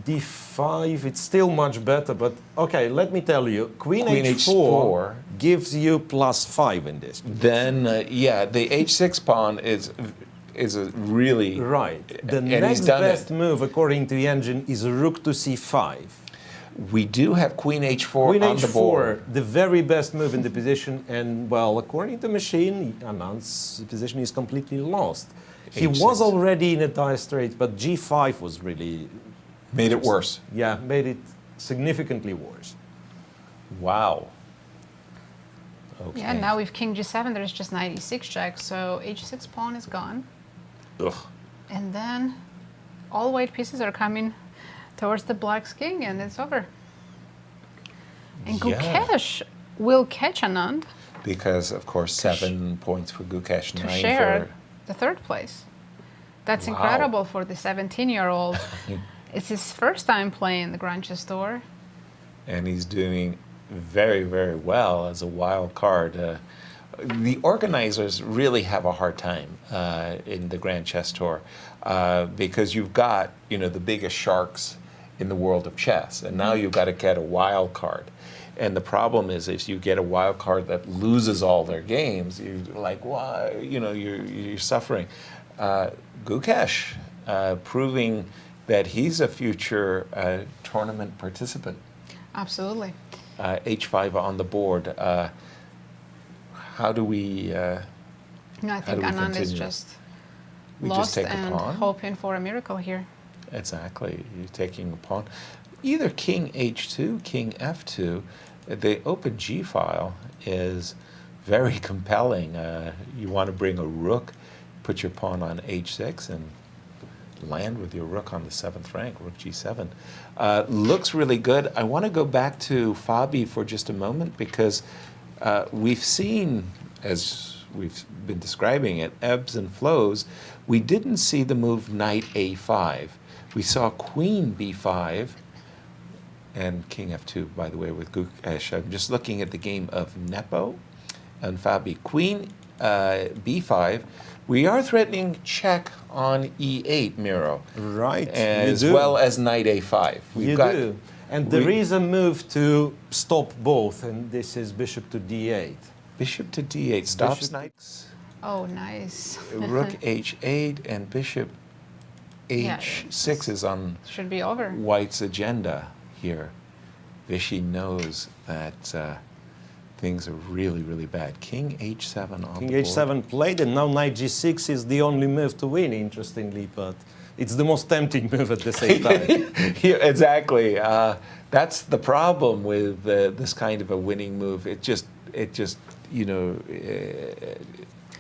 D5, it's still much better, but okay, let me tell you, Queen H4 gives you +5 in this. Then, yeah, the H6 pawn is a really... Right. The next best move, according to the engine, is Rook to C5. We do have Queen H4 Queen on H4, the board. the very best move in the position, and, well, according to machine, Anand's position is completely lost. He H6. was already in a dire strait, but G5 was really... Made it worse. Yeah, made it significantly worse. Wow. Okay. Yeah, now with King G7, there's just knight E6 check, so H6 pawn is gone. Ugh. And then all white pieces are coming towards the black's king, and it's over. And Gukesh will catch Anand. Because, of course, 7 points for Gukesh, to 9 share for... the third place. That's Wow. incredible for the 17-year-old. It's his first time playing the Grand Chess Tour. And he's doing very, very well as a wild card. The organizers really have a hard time in the Grand Chess Tour because you've got, you know, the biggest sharks in the world of chess, and now you've got to get a wild card. And the problem is, if you get a wild card that loses all their games, you're like, why? You know, you're suffering. Gukesh proving that he's a future tournament participant. Absolutely. H5 on the board. How do we? No, I think Anand is just lost and hoping for a miracle here. Exactly. You're taking a pawn. Either King H2, King F2. The open G file is very compelling. You want to bring a rook, put your pawn on H6, and land with your rook on the 7th rank, Rook G7. Looks really good. I want to go back to Fabi for just a moment because we've seen, as we've been describing it, ebbs and flows. We didn't see the move Knight A5. We saw Queen B5 and King F2, by the way, with Gukesh. I'm just looking at the game of Nepo and Fabi. Queen B5. We are threatening check on E8, Miro. Right. As well as Knight A5. You do. And there is a move to stop both, and this is Bishop to D8. Bishop to D8 stops knights. Oh, nice. Rook H8 and Bishop H6 is on should be over. White's agenda here. Vishy knows that things are really, really bad. King H7 on the board. King H7 played, and now Knight G6 is the only move to win, interestingly, but it's the most tempting move at the same time. Yeah, exactly. That's the problem with this kind of a winning move. It just, you know,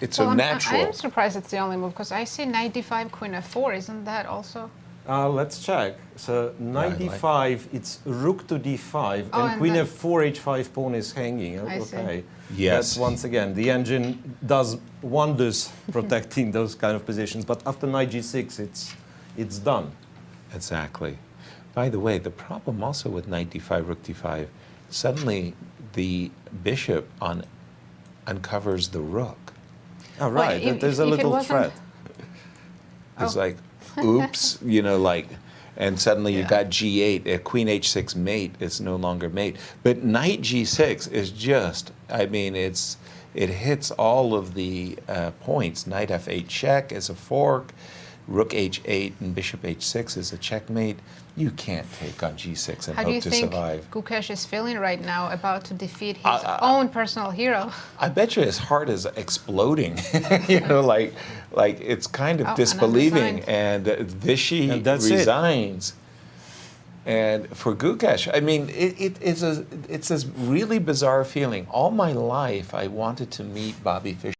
it's so natural. I am surprised it's the only move because I see Knight D5, Queen F4. Isn't that also? Let's check. So Knight D5, it's Rook to D5, and Queen F4, H5 pawn is hanging. Okay. Yes. That's, once again, the engine does wonders protecting those kind of positions, but after Knight G6, it's done. Exactly. By the way, the problem also with Knight D5, Rook D5, suddenly the bishop uncovers the rook. Oh, right. Well, there's a little threat. It's like, oops, you know, like, and suddenly you got G8, Queen H6 mate is no longer mate. But Knight G6 is just, I mean, it hits all of the points. Knight F8 check is a fork, Rook H8 and Bishop H6 is a checkmate. You can't take on G6 and hope to survive. How do you think Gukesh is feeling right now, about to defeat his own personal hero? I bet you his heart is exploding. You know, like it's kind of disbelieving. And Vishy resigns. And for Gukesh, I mean, it's a really bizarre feeling. All my life, I wanted to meet Bobby Fischer.